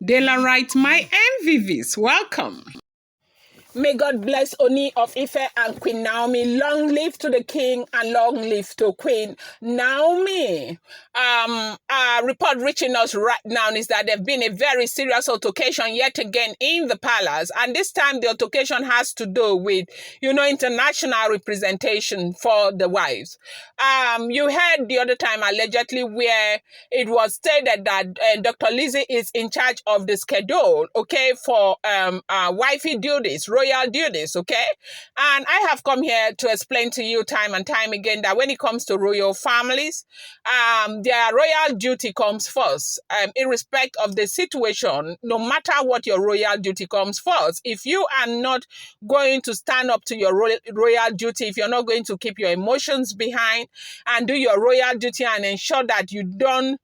Daylight, my MVVs, welcome. May God bless Ooni of Ife and Queen Naomi. Long live to the king and long live to Queen Naomi. Report reaching us right now is that there's been a very serious altercation yet again in the palace. And this time the altercation has to do with, international representation for the wives. You heard the other time allegedly where it was stated that Dr. Lizzie is in charge of the schedule, okay, for wifey duties, royal duties, okay? And I have come here to explain to you time and time again that when it comes to royal families, their royal duty comes first, irrespective of the situation. No matter what, your royal duty comes first. If you are not going to stand up to your royal duty, if you're not going to keep your emotions behind and do your royal duty and ensure that you don't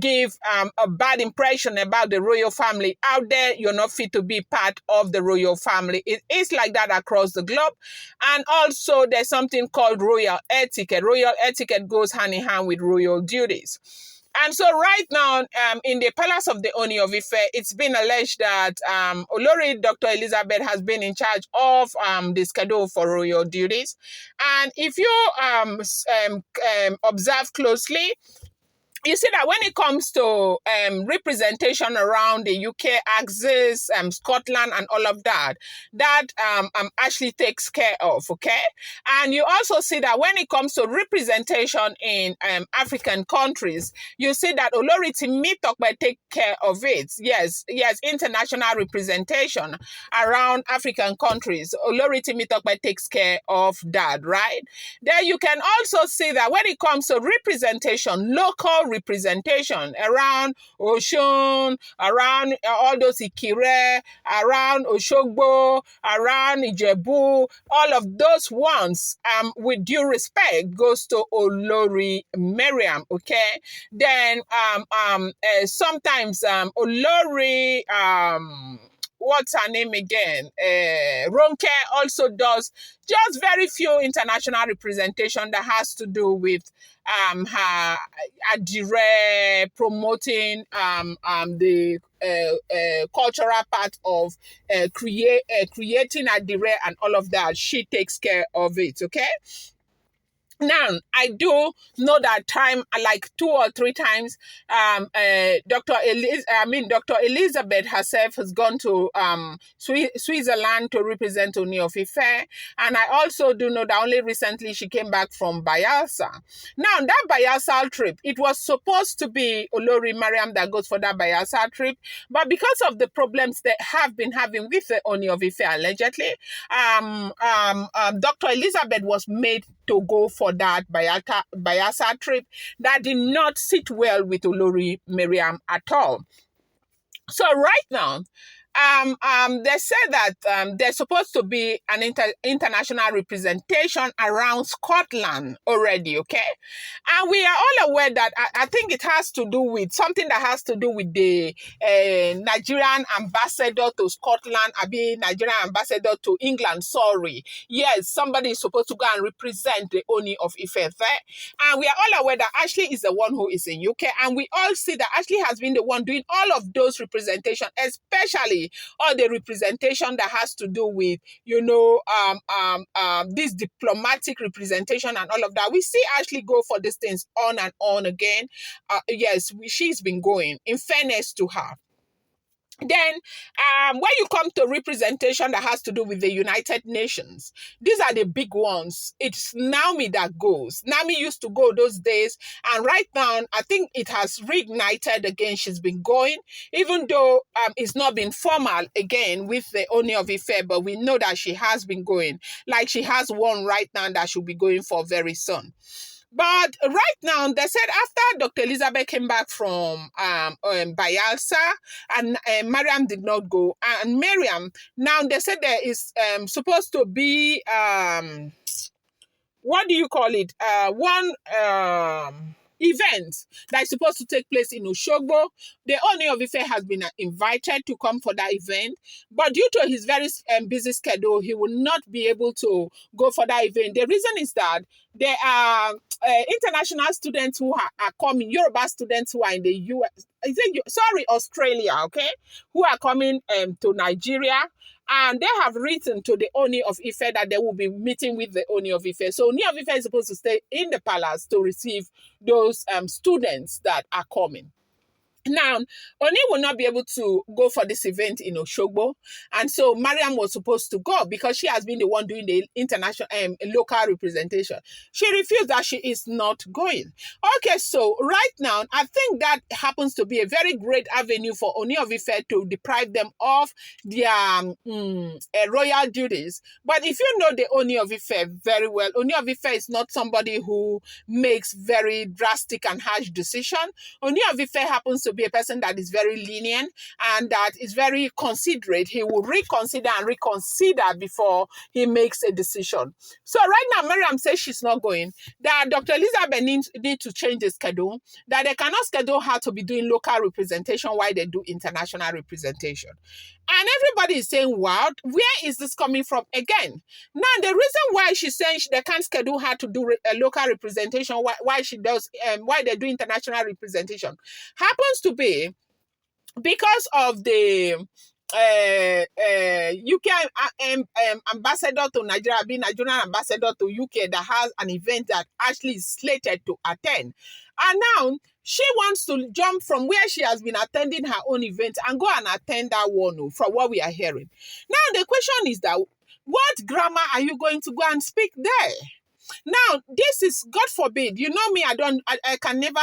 give a bad impression about the royal family out there, you're not fit to be part of the royal family. It is like that across the globe. And also there's something called royal etiquette. Royal etiquette goes hand in hand with royal duties. And so right now, in the palace of the Ooni of Ife, it's been alleged that Olori Dr. Elizabeth has been in charge of the schedule for royal duties. And if you observe closely, you see that when it comes to representation around the UK axis, Scotland, and all of that, that actually takes care of, okay? And you also see that when it comes to representation in African countries, you see that Olori Timitokpe take care of it. Yes, international representation around African countries. Olori Timitokpe takes care of that, right? Then you can also see that when it comes to representation, local representation around Oshun, around all those Ikire, around Oshogbo, around Ijebu, all of those ones, with due respect, goes to Olori Mariam, okay? Then sometimes Olori what's her name again? Ronke also does just very few international representation that has to do with her adire promoting the cultural part of creating adire and all of that. She takes care of it, okay? Now, I do know that time, like 2 or 3 times, Dr. Elizabeth herself has gone to Switzerland to represent Ooni of Ife. And I also do know that only recently she came back from Bayelsa. Now, that Bayelsa trip, it was supposed to be Olori Mariam that goes for that Bayelsa trip. But because of the problems they have been having with the Ooni of Ife, allegedly, Dr. Elizabeth was made to go for that Bayelsa trip that did not sit well with Olori Mariam at all. So right now, they said that there's supposed to be an international representation around Scotland already, okay? And we are all aware that I think it has to do with something that has to do with the Nigerian ambassador to Scotland, Nigerian ambassador to England, sorry. Yes, somebody is supposed to go and represent the Ooni of Ife there. And we are all aware that Ashley is the one who is in UK. And we all see that Ashley has been the one doing all of those representation, especially all the representation that has to do with, this diplomatic representation and all of that. We see Ashley go for these things on and on again. Yes, she's been going, in fairness to her. Then, when you come to representation that has to do with the United Nations, these are the big ones. It's Naomi that goes. Naomi used to go those days, and right now, I think it has reignited again. She's been going, even though it's not been formal again with the Ooni of Ife, but we know that she has been going. Like she has one right now that she'll be going for very soon. But right now, they said after Dr. Elizabeth came back from Bayelsa, and Mariam did not go. And Mariam, now they said there is supposed to be, what do you call it? One event that is supposed to take place in Oshogbo. The Ooni of Ife has been invited to come for that event, but due to his very busy schedule, he will not be able to go for that event. The reason is that there are international students who are coming, Yoruba students who are in the US, Australia, okay, who are coming to Nigeria. And they have written to the Ooni of Ife that they will be meeting with the Ooni of Ife. So Ooni of Ife is supposed to stay in the palace to receive those students that are coming. Now, Oni will not be able to go for this event in Oshogbo. And so Mariam was supposed to go because she has been the one doing the international local representation. She refused that she is not going. Okay, so right now, I think that happens to be a very great avenue for Oni of Ife to deprive them of their royal duties. But if you know the Oni of Ife very well, Oni of Ife is not somebody who makes very drastic and harsh decisions. Ooni of Ife happens to be a person that is very lenient and that is very considerate. He will reconsider before he makes a decision. So right now, Mariam says she's not going, that Dr. Elizabeth needs to change the schedule, that they cannot schedule her to be doing local representation while they do international representation. And everybody is saying, wow, where is this coming from again? Now, the reason why she's saying they can't schedule her to do a local representation, why they do international representation, happens to be because of the UK ambassador to Nigeria, being Nigerian ambassador to UK, that has an event that actually is slated to attend. And now she wants to jump from where she has been attending her own event and go and attend that one, from what we are hearing. Now, the question is that, what grammar are you going to go and speak there? Now, this is, God forbid, you know me, I can never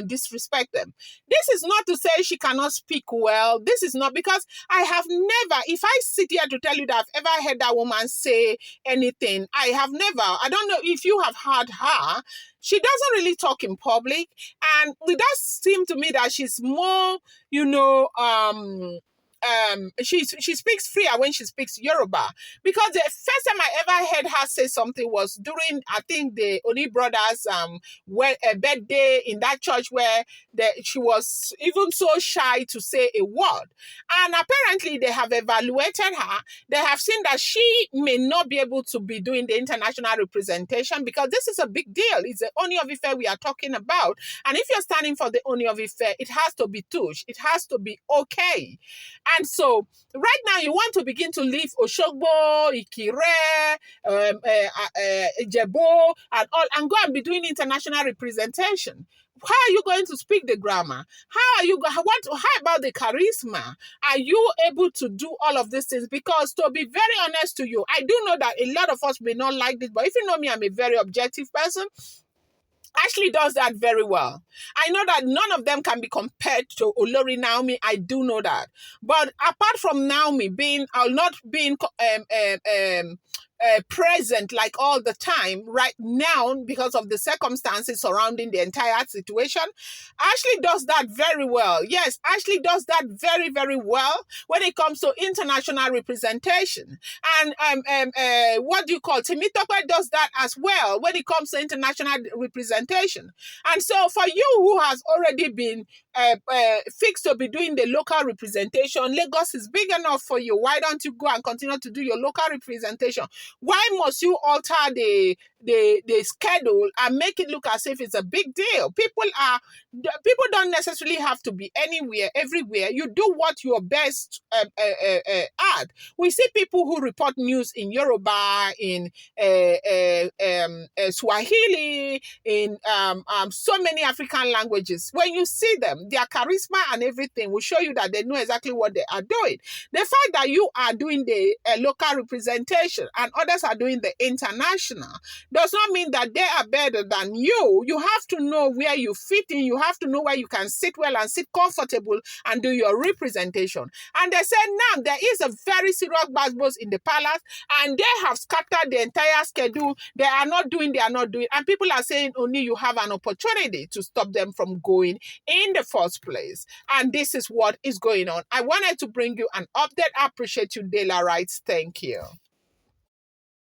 disrespect them. This is not to say she cannot speak well. This is not, because I have never, if I sit here to tell you that I've ever heard that woman say anything, I have never. I don't know if you have heard her. She doesn't really talk in public. And it does seem to me that she's more, she speaks freer when she speaks Yoruba, because the first time I ever heard her say something was during, I think, the Oni brothers birthday in that church, where she was even so shy to say a word. And apparently they have evaluated her. They have seen that she may not be able to be doing the international representation, because this is a big deal. It's the Ooni of Ife we are talking about. And if you're standing for the Ooni of Ife, it has to be touche. It has to be okay. And so right now you want to begin to leave Oshogbo, Ikire, Ijebo, and all, and go and be doing international representation. How are you going to speak the grammar? How about the charisma? Are you able to do all of these things? Because, to be very honest to you, I do know that a lot of us may not like this, but if you know me, I'm a very objective person. Ashley does that very well. I know that none of them can be compared to Olori Naomi. I do know that. But apart from Naomi not being present like all the time right now because of the circumstances surrounding the entire situation, Ashley does that very well. Yes, Ashley does that very, very well when it comes to international representation. And what do you call Temitope does that as well when it comes to international representation. And so for you who has already been fixed to be doing the local representation, Lagos is big enough for you. Why don't you go and continue to do your local representation? Why must you alter the schedule and make it look as if it's a big deal? People don't necessarily have to be anywhere, everywhere. You do what you're best at. We see people who report news in Yoruba, in Swahili, in so many African languages. When you see them, their charisma and everything will show you that they know exactly what they are doing. The fact that you are doing the local representation and others are doing the international does not mean that they are better than you. You have to know where you fit in. You have to know where you can sit well and sit comfortable and do your representation. And they said now there is a very serious buzz in the palace, and they have scattered the entire schedule. They are not doing. And people are saying, only you have an opportunity to stop them from going in the first place. And this is what is going on. I wanted to bring you an update. I appreciate you, Dela Wrights. Thank you.